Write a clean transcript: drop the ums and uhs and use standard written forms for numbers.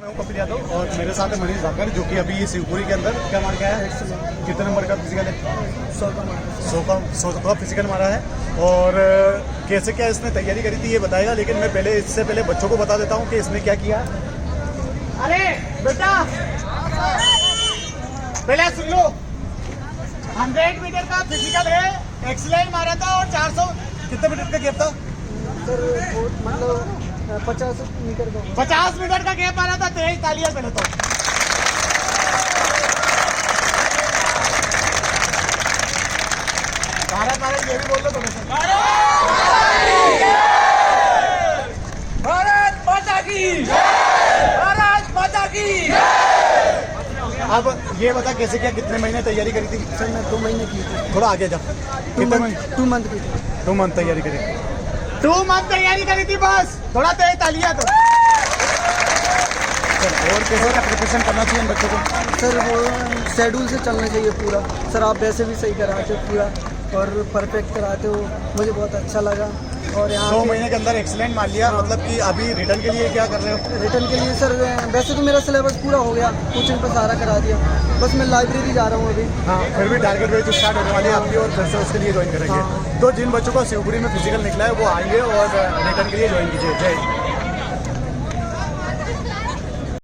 मैं हूं कपिल यादव और मेरे साथ है मनीष धाकर जो कि अभी शिवपुरी के अंदर क्या मार के आया है। कितने नंबर का फिजिकल है? 100 का फिजिकल मारा है। और कैसे क्या इसने तैयारी करी थी ये बताएगा, लेकिन मैं पहले इससे पहले बच्चों को बता देता हूँ कि इसने क्या किया। अरे बेटा पहले सुन लो, 100 मीटर का फिजिकल है, एक्सीलेंट मारा था और 400 कितने मीटर का गैप था सर? मतलब 50 मीटर का 50 मीटर का गैप आ रहा था। तेज तालियां पहले तो। भारत भारत ये भी बोल लो थोड़े से। भारत माता की भारत माता की। अब ये बता कैसे क्या, कितने महीने तैयारी करी थी? सर मैं 2 महीने की थी। थोड़ा आगे जा। कितने महीने? 2 मंथ की थी। 2 मंथ तैयारी करी। 2 मंथ तैयारी करी थी बस। थोड़ा तेज तालियां तो। और कैसे क्या प्रिपरेशन करना चाहिए इन बच्चों को? सर वो शेड्यूल से चलना चाहिए पूरा। सर आप वैसे भी सही कराते हो पूरा और परफेक्ट कराते हो, मुझे बहुत अच्छा लगा। और यहाँ 2 महीने के अंदर एक्सीलेंट मान लिया, मतलब कि अभी रिटर्न के लिए क्या कर रहे हो? रिटर्न के लिए सर वैसे तो मेरा सिलेबस पूरा हो गया, कोचिंग पर सारा करा दिया, बस मैं लाइब्रेरी जा रहा हूँ अभी। हाँ, फिर भी टारगेट वेज स्टार्ट होने वाली है आपकी और फिर से उसके लिए ज्वाइन करेंगे। तो जिन बच्चों का शिवपुरी में फिजिकल निकला है वो आइए और रिटर्न के लिए ज्वाइन कीजिए। जय हिंद।